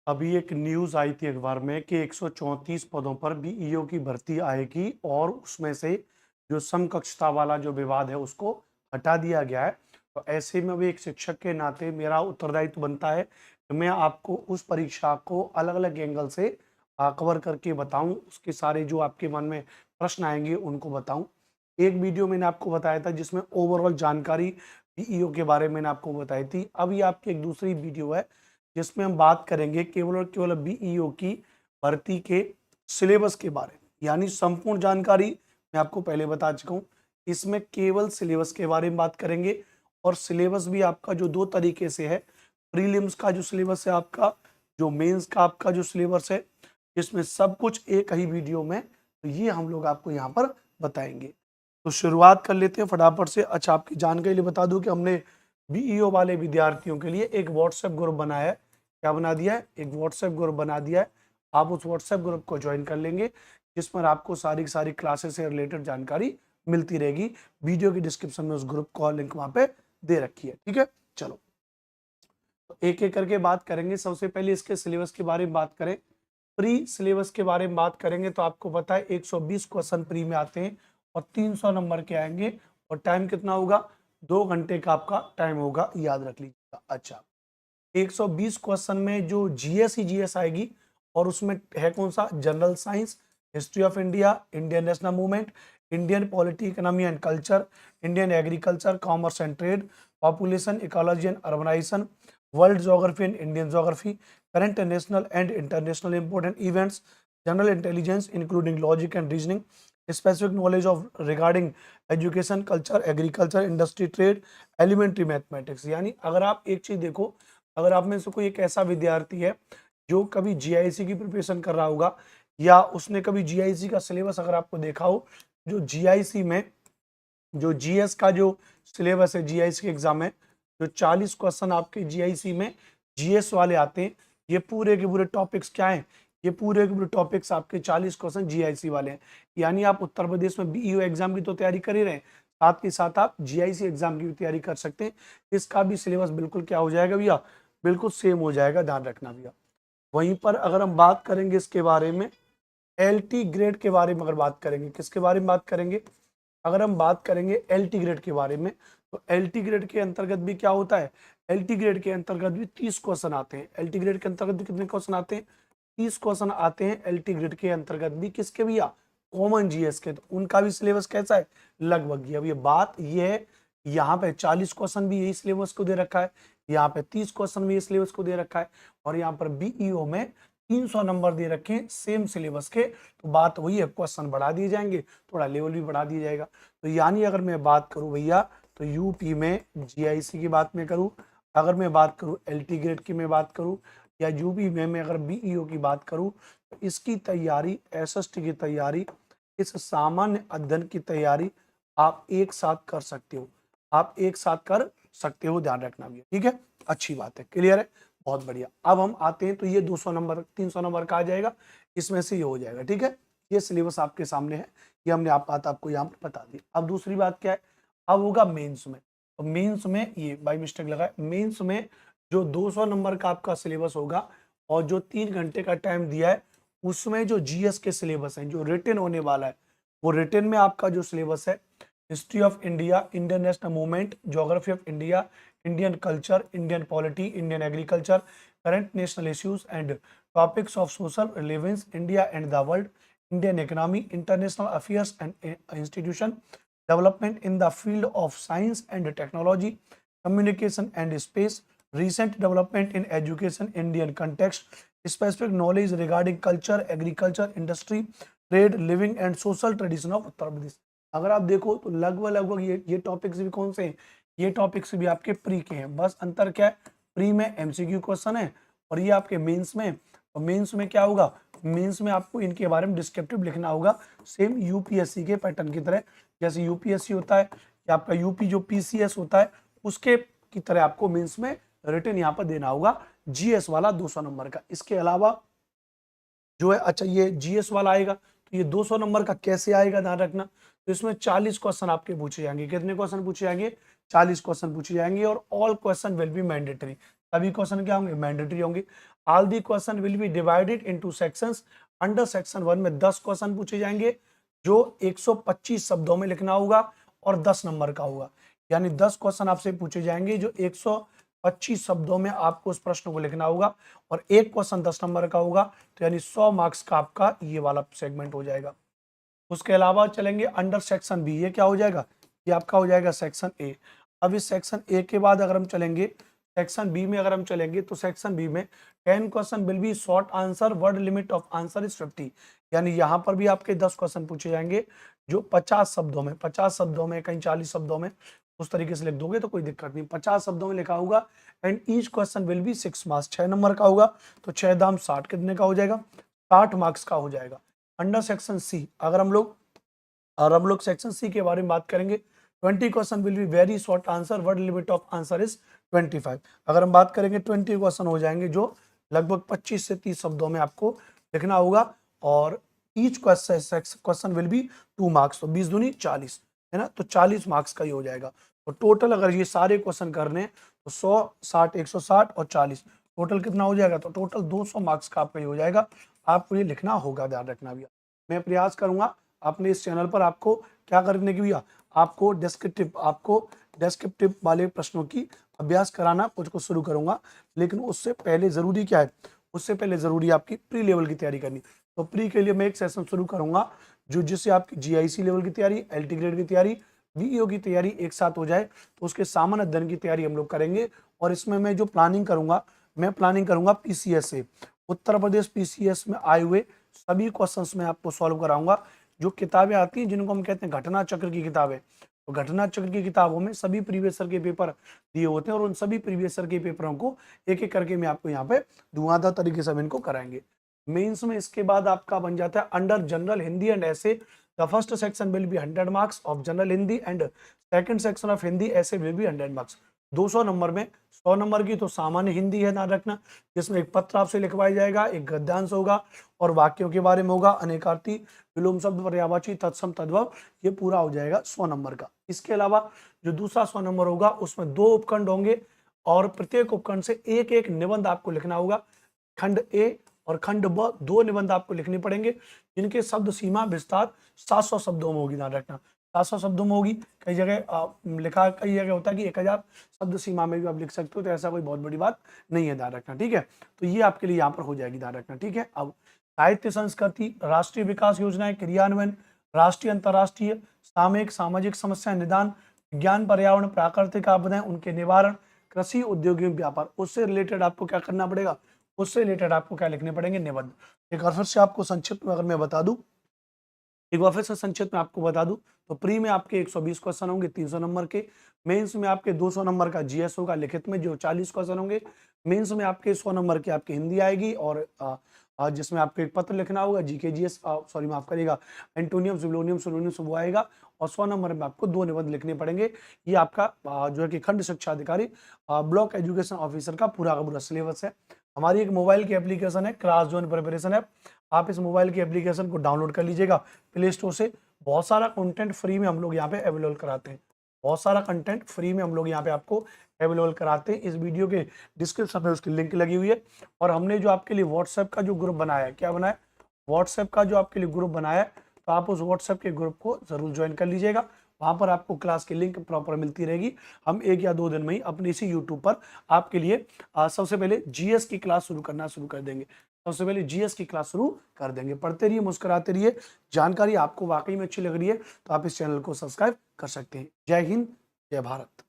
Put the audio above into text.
अभी एक न्यूज़ आई थी अखबार में कि 134 पदों पर बीईओ की भर्ती आएगी और उसमें से जो समकक्षता वाला जो विवाद है उसको हटा दिया गया है। तो ऐसे में भी एक शिक्षक के नाते मेरा उत्तरदायित्व बनता है कि मैं आपको उस परीक्षा को अलग-अलग एंगल से कवर करके बताऊं, उसके सारे जो आपके मन में प्रश्न आएंगे उनको बताऊं। एक वीडियो मैंने आपको बताया था जिसमें ओवरऑल जानकारी बीईओ के बारे में मैंने आपको बताई थी। अब ये आपकी एक दूसरी वीडियो है जिसमें हम बात करेंगे केवल और केवल बीईओ की भर्ती के सिलेबस के बारे में, यानी संपूर्ण जानकारी मैं आपको पहले बता चुका हूँ। इसमें केवल सिलेबस के बारे में बात करेंगे और सिलेबस भी आपका जो दो तरीके से है, प्रीलिम्स का जो सिलेबस है आपका, जो मेंस का आपका जो सिलेबस है, जिसमें सब कुछ एक ही वीडियो में, तो ये हम लोग आपको यहाँ पर बताएंगे। तो शुरुआत कर लेते हैं फटाफट से। अच्छा, आपकी जानकारी के लिए बता दूं कि हमने बीईओ वाले विद्यार्थियों के लिए एक व्हाट्सएप ग्रुप बनाया है। क्या बना दिया है? एक व्हाट्सएप ग्रुप बना दिया है। आप उस व्हाट्सएप ग्रुप को ज्वाइन कर लेंगे जिस पर आपको सारी की सारी क्लासेस से रिलेटेड जानकारी मिलती रहेगी। वीडियो की डिस्क्रिप्शन में उस ग्रुप का लिंक वहां पे दे रखी है। ठीक है, चलो तो एक एक करके बात करेंगे। सबसे पहले इसके सिलेबस के बारे में बात करें। प्री सिलेबस के बारे में बात करेंगे तो आपको पता है 120 क्वेश्चन प्री में आते हैं और 300 नंबर के आएंगे और टाइम कितना होगा? 2 घंटे का आपका टाइम होगा, याद रख लीजिएगा। अच्छा, 120 क्वेश्चन में जो जीएस ही जीएस आएगी और उसमें है कौन सा? General science, history of India, Indian national movement, Indian polity, economy and culture, Indian agriculture, commerce and trade, population, ecology and urbanisation, world geography and Indian geography, current national and international important events, general intelligence including logic and reasoning, specific knowledge of regarding education, culture, agriculture, industry, trade, elementary mathematics. यानी अगर आप एक चीज देखो, अगर आप में से कोई एक ऐसा विद्यार्थी है जो कभी जीआईसी की प्रिपरेशन कर रहा होगा या उसने कभी जीआईसी का सिलेबस अगर आपको देखा हो, जो जीआईसी में जो जीएस का जो सिलेबस है, जीआईसी के एग्जाम में जो 40 क्वेश्चन आपके जीआईसी में जीएस वाले आते हैं, ये पूरे के पूरे टॉपिक्स क्या हैं? ये पूरे के पूरे टॉपिक्स आपके 40 क्वेश्चन जीआईसी वाले हैं। यानी आप उत्तर प्रदेश में बीईओ एग्जाम की तो तैयारी कर ही रहे हैं, साथ के साथ आप जीआईसी एग्जाम की भी तैयारी कर सकते हैं। इसका भी सिलेबस बिल्कुल क्या हो जाएगा भैया? बिल्कुल सेम हो जाएगा, ध्यान रखना भैया। वहीं पर अगर हम बात करेंगे इसके बारे में, एलटी ग्रेड के बारे में अगर बात करेंगे, किसके बारे में बात करेंगे? अगर हम बात करेंगे एलटी ग्रेड के बारे में, तो एलटी ग्रेड के अंतर्गत भी क्या होता है? एलटी ग्रेड के अंतर्गत भी 30 क्वेश्चन आते हैं। एलटी ग्रेड के अंतर्गत भी कितने क्वेश्चन आते हैं? 30 क्वेश्चन आते हैं एलटी ग्रेड के अंतर्गत भी। किसके भैया? कॉमन जीएस के। तो उनका भी सिलेबस कैसा है? लगभग ये। अब ये बात ये है, यहाँ पे 40 क्वेश्चन भी यही सिलेबस को दे रखा है, यहाँ पे 30 क्वेश्चन भी ये सिलेबस को दे रखा है और यहाँ पर बीईओ में 300 नंबर दे रखे हैं सेम सिलेबस के। तो बात वही है, क्वेश्चन बढ़ा दिए जाएंगे, थोड़ा लेवल भी बढ़ा दिया जाएगा। तो यानी अगर मैं बात करूं भैया, तो यूपी में जीआईसी की बात मैं करूं, अगर मैं बात करूं एलटी ग्रेड की मैं बात करूं, या यूपी में मैं अगर बीईओ की बात करूं, तो इसकी तैयारी, एसएसटी की तैयारी, इस सामान्य अध्ययन की तैयारी आप एक साथ कर सकते हो। आप एक साथ कर सकते हो, ध्यान रखना भी। ठीक है, अच्छी बात है, क्लियर है, बहुत बढ़िया। अब हम आते हैं, तो ये 200 नंबर 300 नंबर का आ जाएगा, इसमें से ये हो जाएगा। ठीक है, ये सिलेबस आपके सामने है, ये हमने आप बात आपको यहाँ पर बता दी। अब दूसरी बात क्या है? अब होगा मेंस में। तो मेंस में ये बाय मिस्टेक लगा है, मेंस में जो 200 नंबर का आपका सिलेबस होगा और जो 3 घंटे का टाइम दिया है, उसमें जो जीएस के सिलेबस है, जो रिटन होने वाला है, वो रिटन में आपका जो सिलेबस है, history of India, Indian national movement, geography of India, Indian culture, Indian polity, Indian agriculture, current national issues and topics of social relevance, India and the world, Indian economy, international affairs and institution, development in the field of science and technology, communication and space, recent development in education, Indian context, specific knowledge regarding culture, agriculture, industry, trade, living and social tradition of Uttar Pradesh. अगर आप देखो तो लगभग ये topics भी कौन से हैं? ये टॉपिक्स भी आपके प्री के हैं। बस अंतर क्या है? प्री में एमसीक्यू क्वेश्चन है और ये आपके मेंस में। और मेंस में क्या होगा? मेंस में आपको इनके बारे में डिस्क्रिप्टिव लिखना होगा, सेम यूपीएससी के पैटर्न की तरह। जैसे यूपीएससी होता है या आपका यूपी जो पीसीएस होता है, उसके की तरह आपको मेंस में रिटन यहाँ पर देना होगा, जीएस वाला 200 नंबर का। इसके अलावा जो है, अच्छा ये जीएस वाला आएगा, तो ये 200 नंबर का कैसे आएगा, ध्यान रखना। तो इसमें 40 क्वेश्चन आपके पूछे जाएंगे। कितने क्वेश्चन पूछे जाएंगे? 40 क्वेश्चन पूछे जाएंगे और all question will be mandatory. सभी क्वेश्चन क्या होंगे? मैंडेटरी होंगे। All the question will be divided into sections. Under section 1 में 10 क्वेश्चन पूछे जाएंगे जो 125 शब्दों में लिखना होगा और 10 नंबर का होगा। यानी 10 क्वेश्चन आपसे पूछे जाएंगे जो 125 शब्दों में आपको उस प्रश्न को लिखना होगा और एक क्वेश्चन 10 नंबर का होगा, तो यानी 100 मार्क्स का आपका ये वाला सेगमेंट हो जाएगा। उसके अलावा चलेंगे अंडर सेक्शन बी, ये क्या हो जाएगा, ये आपका हो जाएगा सेक्शन ए। अब इस सेक्शन ए के बाद अगर हम चलेंगे सेक्शन बी में, अगर हम चलेंगे तो सेक्शन बी में 10 question will be short answer, word limit of answer is 50। यानी यहाँ पर भी आपके 10 क्वेश्चन पूछे जाएंगे जो 50 शब्दों में, 50 शब्दों में, कहीं 40 शब्दों में, उस तरीके से लिख दोगे तो कोई दिक्कत नहीं। 50 शब्दों में लिखा होगा and each question will be 6 marks, 6 number का होगा, तो 6 दाम 60 कितने का हो जाएगा, 60 मार्क्स का हो जाएगा। अंडर सेक्शन सी अगर हम लोग सेक्शन सी के बारे में बात करेंगे, 20 question will be very short answer, word limit of answer is 25। अगर हम बात करेंगे 20 क्वेश्चन हो जाएंगे जो लगभग 25 से 30 शब्दों में आपको लिखना होगा और each question will be 2 marks, तो 20 दूनी 40 है ना, तो 40 मार्क्स का ही हो जाएगा। तो टोटल अगर ये सारे क्वेश्चन करने हैं तो 100, 60, 160 और 40, टोटल कितना हो जाएगा, तो टोटल 200 मार्क्स का आपका ये हो जाएगा। आपको ये लिखना होगा, ध्यान रखना भैया। मैं प्रयास करूंगा अपने इस चैनल पर आपको क्या करने की भैया, आपको डेस्क्रिप्टिव वाले प्रश्नों की अभ्यास कराना कुछ शुरू करूंगा, लेकिन उससे पहले जरूरी क्या है, उससे पहले जरूरी आपकी प्री लेवल की तैयारी करनी। तो प्री के लिए मैं एक सेशन शुरू करूंगा जिससे आपकी जीआईसी लेवल की तैयारी, एलटी ग्रेड की तैयारी, वीईओ की तैयारी एक साथ हो जाए, तो उसके सामान्य अध्ययन की तैयारी हम लोग करेंगे। और इसमें मैं जो प्लानिंग करूंगा पीसीएस से, उत्तर प्रदेश पीसीएस में आए हुए सभी क्वेश्चंस में आपको सॉल्व कराऊंगा। जो किताबें आती हैं जिनको हम कहते हैं घटना चक्र की किताबें, तो घटना चक्र की किताबों में सभी प्रीवियस ईयर के पेपर दिए होते हैं और उन सभी प्रीवियस ईयर के पेपरों को एक एक करके मैं आपको यहाँ पे धुआंधार तरीके से हम इनको कराएंगे। मेंस में इसके बाद आपका बन जाता है अंडर जनरल हिंदी एंड ऐसे, the first section will be 100 marks of general Hindi and second section of Hindi ऐसे विल बी 100 मार्क्स। 200 नंबर में 100 नंबर की तो सामान्य हिंदी है, ध्यान रखना, जिसमें एक पत्र आपसे लिखवाया जाएगा, एक गद्यांश होगा और वाक्यों के बारे में होगा, अनेकार्थी, विलोम शब्द, पर्यायवाची, तत्सम, तद्भव, ये पूरा हो जाएगा 100 नंबर का। इसके अलावा जो दूसरा 100 नंबर होगा उसमें 2 उपखंड होंगे और प्रत्येक उपखंड से एक एक निबंध आपको लिखना होगा। खंड ए और खंड ब 2 निबंध आपको लिखने पड़ेंगे जिनके शब्द सीमा विस्तार 700 शब्दों में होगी, ध्यान रखना 700 शब्दों में होगी। कई जगह लिखा, कई जगह होता है कि 1000 शब्द सीमा में भी आप लिख सकते हो, तो ऐसा कोई बहुत बड़ी बात नहीं है, ध्यान रखना, ठीक है। तो ये आपके लिए यहाँ पर हो जाएगी, ध्यान रखना, ठीक है। अब साहित्य संस्कृति, राष्ट्रीय विकास योजनाएं क्रियान्वयन, राष्ट्रीय अंतर्राष्ट्रीय सामयिक सामाजिक समस्या निदान, विज्ञान पर्यावरण प्राकृतिक आपदाएं उनके निवारण, कृषि औद्योगिक व्यापार, उससे रिलेटेड आपको क्या करना पड़ेगा, उससे रिलेटेड आपको क्या लिखने पड़ेंगे, निबंध। एक बार फिर से आपको संक्षिप्त में अगर मैं बता दूं, एक बार फिर से संक्षिप्त में आपको बता दूं, तो प्री में आपके 120 क्वेश्चन होंगे 300 नंबर के, मेंस में आपके 200 नंबर का जीएस होगा, लिखित में जो 40 क्वेश्चन होंगे, मेंस में आपके 100 नंबर की आपकी हिंदी आएगी और जिसमें आपको एक पत्र लिखना होगा, जीके जीएस, सॉरी माफ करिएगा, एंटोनियम सिलोनियम सिनोनियम वो आएगा और 100 नंबर में आपको 2 निबंध लिखने पड़ेंगे। ये आपका जो है कि खंड शिक्षा अधिकारी ब्लॉक एजुकेशन ऑफिसर का पूरा सिलेबस है। हमारी एक मोबाइल की एप्लीकेशन है क्लास जोन प्रिपरेशन ऐप, आप इस मोबाइल की एप्लीकेशन को डाउनलोड कर लीजिएगा प्ले स्टोर से। बहुत सारा कंटेंट फ्री में हम लोग यहाँ पे अवेलेबल कराते हैं, बहुत सारा कंटेंट फ्री में हम लोग यहाँ पे आपको अवेलेबल कराते हैं। इस वीडियो के डिस्क्रिप्शन में उसकी लिंक लगी हुई है और हमने जो आपके लिए व्हाट्सएप का जो ग्रुप बनाया है, क्या बनाया, व्हाट्सएप का जो आपके लिए ग्रुप बनाया है, तो आप उस व्हाट्सएप के ग्रुप को जरूर ज्वाइन कर लीजिएगा। वहां पर आपको क्लास की लिंक प्रॉपर मिलती रहेगी। हम 1 या 2 दिन में ही अपने इसी यूट्यूब पर आपके लिए सबसे पहले जीएस की क्लास शुरू कर देंगे। सबसे पहले जीएस की क्लास शुरू कर देंगे। पढ़ते रहिए, मुस्कुराते रहिए। जानकारी आपको वाकई में अच्छी लग रही है तो आप इस चैनल को सब्सक्राइब कर सकते हैं। जय हिंद, जय भारत।